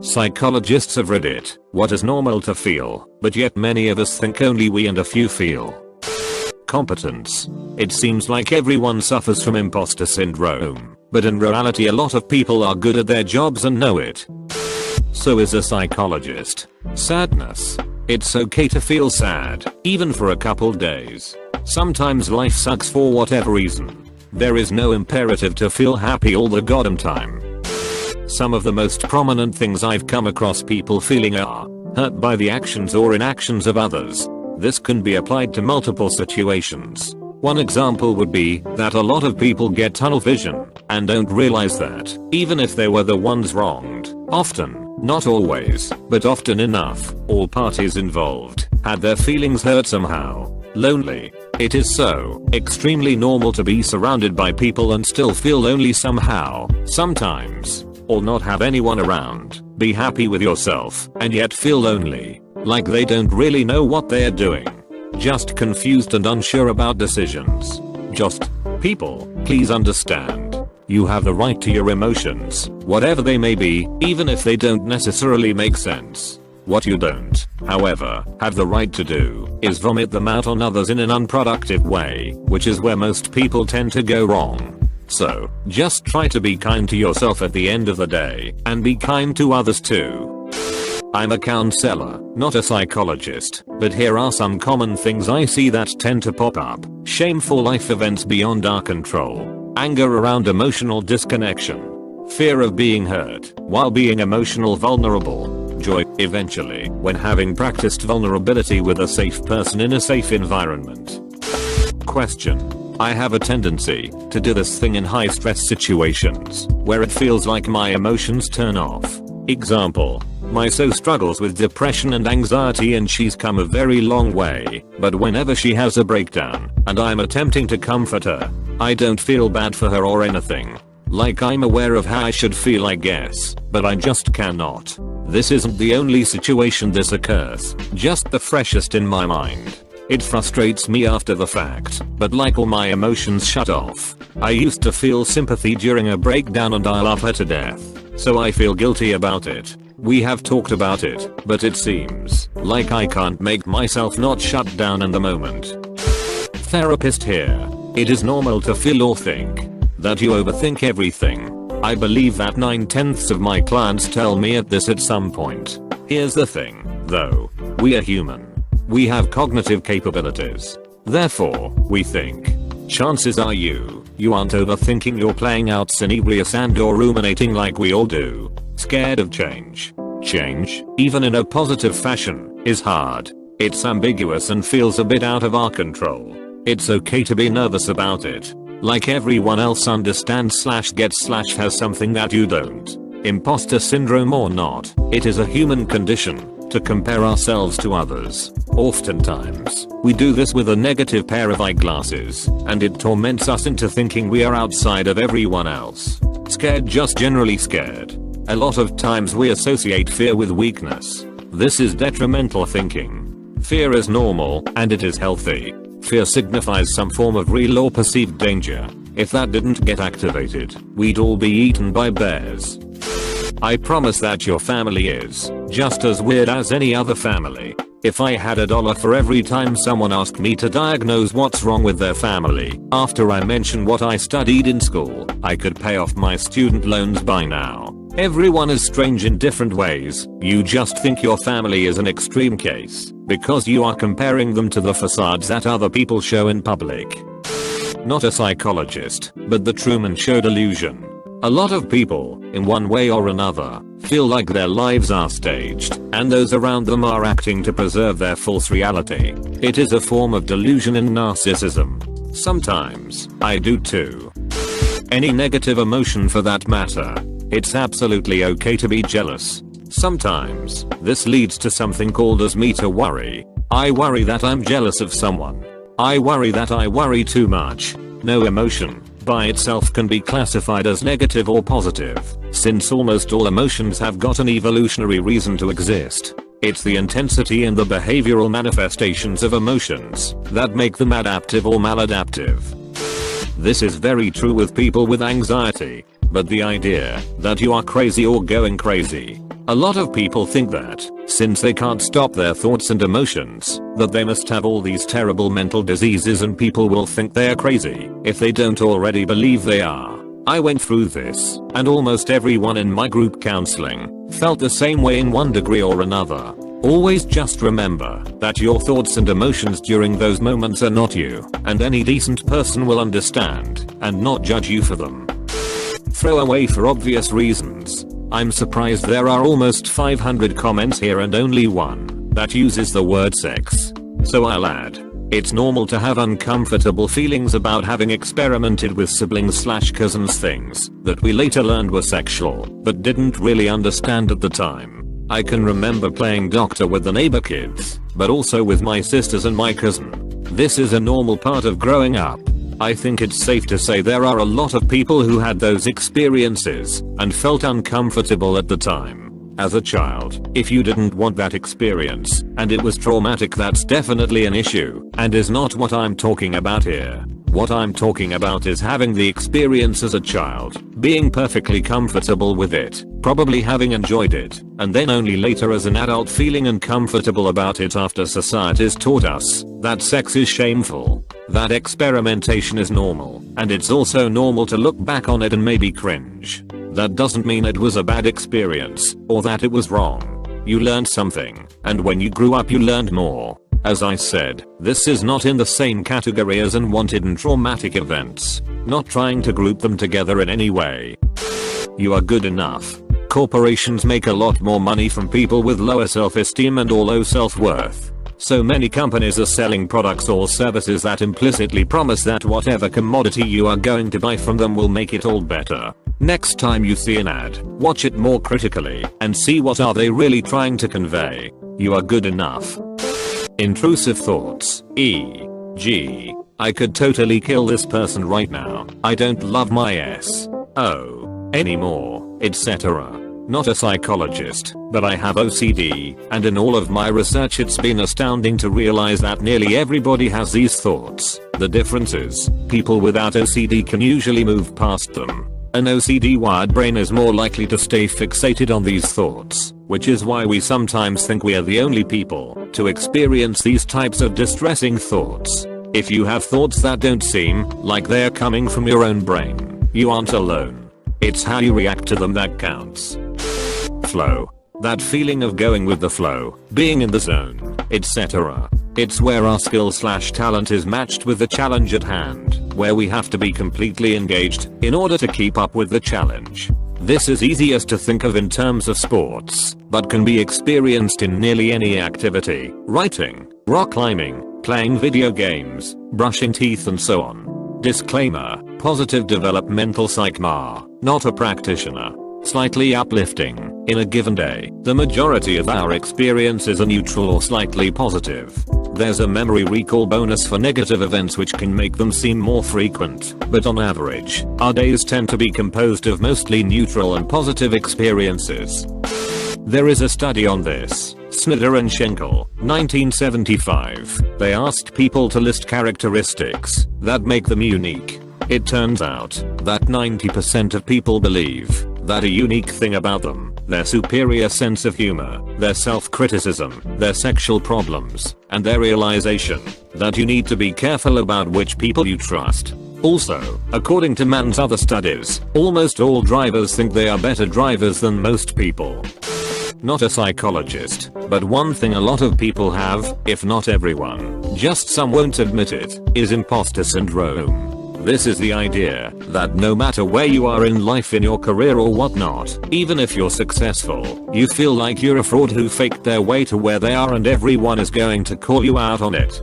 Psychologists of Reddit, what is normal to feel, but yet many of us think only we and a few feel? Competence. It seems like everyone suffers from imposter syndrome, but in reality a lot of people are good at their jobs and know it. So is a psychologist. Sadness. It's okay to feel sad, even for a couple days. Sometimes life sucks for whatever reason. There is no imperative to feel happy all the goddamn time. Some of the most prominent things I've come across people feeling are hurt by the actions or inactions of others. This can be applied to multiple situations. One example would be that a lot of people get tunnel vision and don't realize that, even if they were the ones wronged, often, not always, but often enough, all parties involved had their feelings hurt somehow. Lonely. It is so extremely normal to be surrounded by people and still feel lonely somehow, sometimes, or not have anyone around. Be happy with yourself and yet feel lonely, like they don't really know what they're doing. Just confused and unsure about decisions. Just people, please understand. You have the right to your emotions, whatever they may be, even if they don't necessarily make sense. What you don't, however, have the right to do is vomit them out on others in an unproductive way, which is where most people tend to go wrong. So, just try to be kind to yourself at the end of the day, and be kind to others too. I'm a counselor, not a psychologist, but here are some common things I see that tend to pop up. Shameful life events beyond our control. Anger around emotional disconnection. Fear of being hurt while being emotional vulnerable. Joy, eventually, when having practiced vulnerability with a safe person in a safe environment. Question. I have a tendency to do this thing in high stress situations where it feels like my emotions turn off. Example. My so struggles with depression and anxiety and she's come a very long way, but whenever she has a breakdown and I'm attempting to comfort her, I don't feel bad for her or anything. Like I'm aware of how I should feel I guess, but I just cannot. This isn't the only situation this occurs, just the freshest in my mind. It frustrates me after the fact, but like all my emotions shut off. I used to feel sympathy during a breakdown and I love her to death, so I feel guilty about it. We have talked about it, but it seems like I can't make myself not shut down in the moment. Therapist here. It is normal to feel or think that you overthink everything. I believe that 9/10 of my clients tell me this at some point. Here's the thing, though. We are human. We have cognitive capabilities. Therefore, we think. Chances are you aren't overthinking, you're playing out scenarios and or ruminating like we all do. Scared of change. Change, even in a positive fashion, is hard. It's ambiguous and feels a bit out of our control. It's okay to be nervous about it. Like everyone else understands / gets / has something that you don't. Imposter syndrome or not, it is a human condition to compare ourselves to others. Oftentimes, we do this with a negative pair of eyeglasses, and it torments us into thinking we are outside of everyone else. Scared, just generally scared. A lot of times we associate fear with weakness. This is detrimental thinking. Fear is normal, and it is healthy. Fear signifies some form of real or perceived danger. If that didn't get activated, we'd all be eaten by bears. I promise that your family is just as weird as any other family. If I had $1 for every time someone asked me to diagnose what's wrong with their family after I mention what I studied in school, I could pay off my student loans by now. Everyone is strange in different ways. You just think your family is an extreme case because you are comparing them to the facades that other people show in public. Not a psychologist, but the Truman Show delusion. A lot of people, in one way or another, feel like their lives are staged, and those around them are acting to preserve their false reality. It is a form of delusion and narcissism. Sometimes, I do too. Any negative emotion for that matter. It's absolutely okay to be jealous. Sometimes, this leads to something called as meta worry. I worry that I'm jealous of someone. I worry that I worry too much. No emotion by itself can be classified as negative or positive, since almost all emotions have got an evolutionary reason to exist. It's the intensity and the behavioral manifestations of emotions that make them adaptive or maladaptive. This is very true with people with anxiety. but the idea that you are crazy or going crazy. A lot of people think that, since they can't stop their thoughts and emotions, that they must have all these terrible mental diseases and people will think they are crazy if they don't already believe they are. I went through this, and almost everyone in my group counseling felt the same way in one degree or another. Always just remember that your thoughts and emotions during those moments are not you, and any decent person will understand and not judge you for them. Throw away for obvious reasons. I'm surprised there are almost 500 comments here and only one that uses the word sex. So I'll add, it's normal to have uncomfortable feelings about having experimented with siblings/cousins, things that we later learned were sexual but didn't really understand at the time. I can remember playing doctor with the neighbor kids, but also with my sisters and my cousin. This is a normal part of growing up. I think it's safe to say there are a lot of people who had those experiences and felt uncomfortable at the time. As a child, if you didn't want that experience and it was traumatic, that's definitely an issue and is not what I'm talking about here. What I'm talking about is having the experience as a child, being perfectly comfortable with it, probably having enjoyed it, and then only later as an adult feeling uncomfortable about it after society's taught us that sex is shameful. That experimentation is normal, and it's also normal to look back on it and maybe cringe. That doesn't mean it was a bad experience, or that it was wrong. You learned something, and when you grew up you learned more. As I said, this is not in the same category as unwanted and traumatic events. Not trying to group them together in any way. You are good enough. Corporations make a lot more money from people with lower self-esteem and or low self-worth. So many companies are selling products or services that implicitly promise that whatever commodity you are going to buy from them will make it all better. Next time you see an ad, watch it more critically and see what are they really trying to convey. You are good enough. Intrusive thoughts, e.g., I could totally kill this person right now, I don't love my S.O. anymore, etc. Not a psychologist, but I have OCD, and in all of my research it's been astounding to realize that nearly everybody has these thoughts. The difference is, people without OCD can usually move past them. An OCD-wired brain is more likely to stay fixated on these thoughts, which is why we sometimes think we are the only people to experience these types of distressing thoughts. If you have thoughts that don't seem like they're coming from your own brain, you aren't alone. It's how you react to them that counts. Flow. That feeling of going with the flow, being in the zone, etc. It's where our skill/talent is matched with the challenge at hand, where we have to be completely engaged in order to keep up with the challenge. This is easiest to think of in terms of sports, but can be experienced in nearly any activity: writing, rock climbing, playing video games, brushing teeth, and so on. Disclaimer: positive developmental psych-ma, not a practitioner. Slightly uplifting. In a given day, the majority of our experiences are neutral or slightly positive. There's a memory recall bonus for negative events which can make them seem more frequent, but on average, our days tend to be composed of mostly neutral and positive experiences. There is a study on this. Snyder and Schenkel, 1975. They asked people to list characteristics that make them unique. It turns out that 90% of people believe that a unique thing about them, their superior sense of humor, their self-criticism, their sexual problems, and their realization that you need to be careful about which people you trust. Also, according to Mann's other studies, almost all drivers think they are better drivers than most people. Not a psychologist, but one thing a lot of people have, if not everyone, just some won't admit it, is imposter syndrome. This is the idea that no matter where you are in life, in your career or whatnot, even if you're successful, you feel like you're a fraud who faked their way to where they are and everyone is going to call you out on it.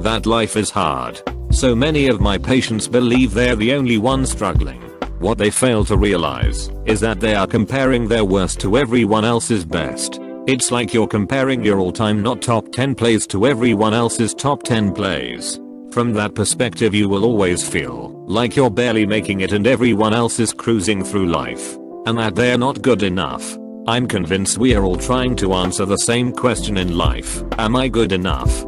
That life is hard. So many of my patients believe they're the only ones struggling. What they fail to realize is that they are comparing their worst to everyone else's best. It's like you're comparing your all-time not top 10 plays to everyone else's top 10 plays. From that perspective, you will always feel like you're barely making it and everyone else is cruising through life, and that they're not good enough. I'm convinced we are all trying to answer the same question in life: am I good enough?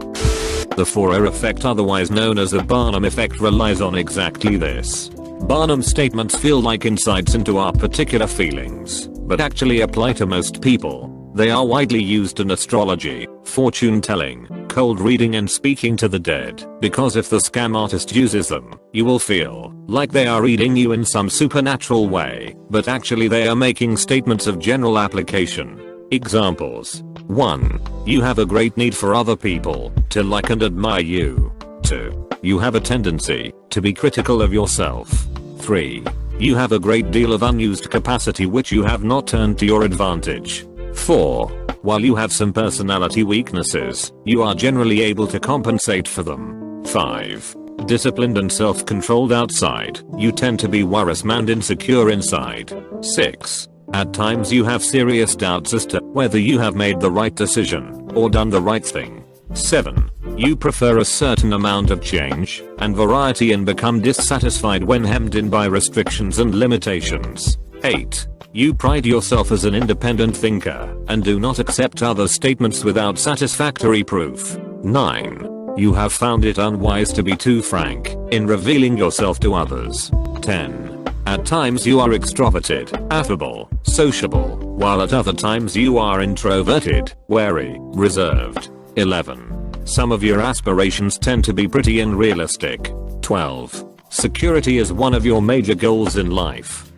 The Forer effect, otherwise known as the Barnum effect, relies on exactly this. Barnum's statements feel like insights into our particular feelings, but actually apply to most people. They are widely used in astrology, fortune telling, cold reading and speaking to the dead, because if the scam artist uses them, you will feel like they are reading you in some supernatural way, but actually they are making statements of general application. Examples. 1. You have a great need for other people to like and admire you. 2. You have a tendency to be critical of yourself. 3. You have a great deal of unused capacity which you have not turned to your advantage. 4. While you have some personality weaknesses, you are generally able to compensate for them. 5. Disciplined and self-controlled outside, you tend to be worrisome and insecure inside. 6. At times you have serious doubts as to whether you have made the right decision or done the right thing. 7. You prefer a certain amount of change and variety and become dissatisfied when hemmed in by restrictions and limitations. 8. You pride yourself as an independent thinker and do not accept other statements without satisfactory proof. 9. You have found it unwise to be too frank in revealing yourself to others. 10. At times you are extroverted, affable, sociable, while at other times you are introverted, wary, reserved. 11. Some of your aspirations tend to be pretty unrealistic. 12. Security is one of your major goals in life.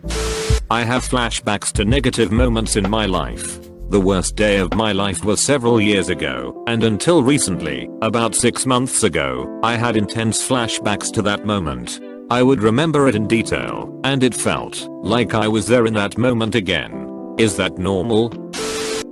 I have flashbacks to negative moments in my life. The worst day of my life was several years ago, and until recently, about 6 months ago, I had intense flashbacks to that moment. I would remember it in detail, and it felt like I was there in that moment again. Is that normal?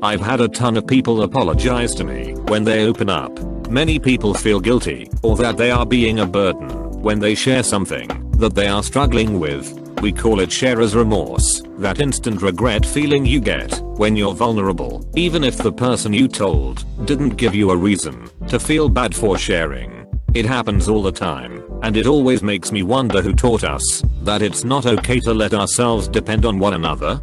I've had a ton of people apologize to me when they open up. Many people feel guilty, or that they are being a burden, when they share something that they are struggling with. We call it sharer's remorse, that instant regret feeling you get when you're vulnerable, even if the person you told didn't give you a reason to feel bad for sharing. It happens all the time, and it always makes me wonder who taught us that it's not okay to let ourselves depend on one another.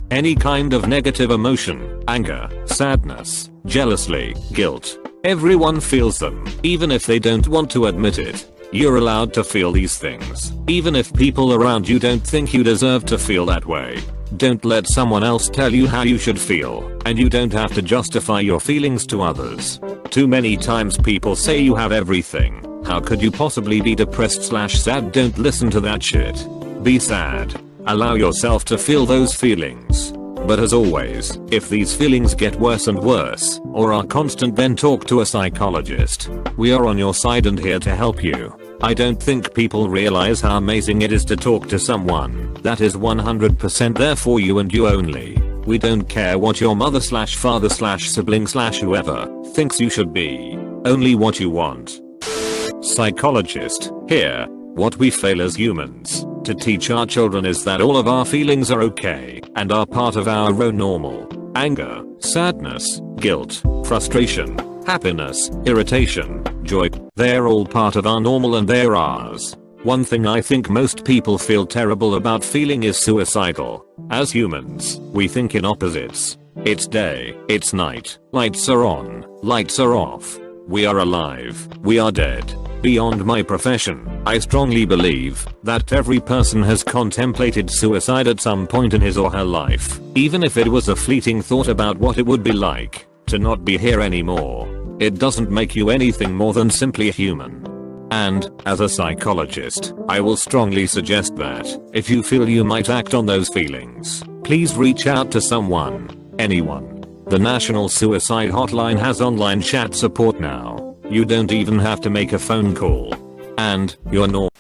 Any kind of negative emotion, anger, sadness, jealousy, guilt. Everyone feels them, even if they don't want to admit it. You're allowed to feel these things, even if people around you don't think you deserve to feel that way. Don't let someone else tell you how you should feel, and you don't have to justify your feelings to others. Too many times people say you have everything. How could you possibly be depressed/sad? Don't listen to that shit. Be sad. Allow yourself to feel those feelings. But as always, if these feelings get worse and worse, or are constant, then talk to a psychologist. We are on your side and here to help you. I don't think people realize how amazing it is to talk to someone that is 100% there for you and you only. We don't care what your mother/father/sibling/whoever thinks you should be. Only what you want. Psychologist, here. What we fail as humans to teach our children is that all of our feelings are okay and are part of our own normal. Anger, sadness, guilt, frustration, happiness, irritation, joy, they're all part of our normal and they're ours. One thing I think most people feel terrible about feeling is suicidal. As humans, we think in opposites. It's day, it's night, lights are on, lights are off. We are alive, we are dead. Beyond my profession, I strongly believe that every person has contemplated suicide at some point in his or her life, even if it was a fleeting thought about what it would be like to not be here anymore. It doesn't make you anything more than simply human. And, as a psychologist, I will strongly suggest that, if you feel you might act on those feelings, please reach out to someone, anyone. The National Suicide Hotline has online chat support now. You don't even have to make a phone call. And, you're normal.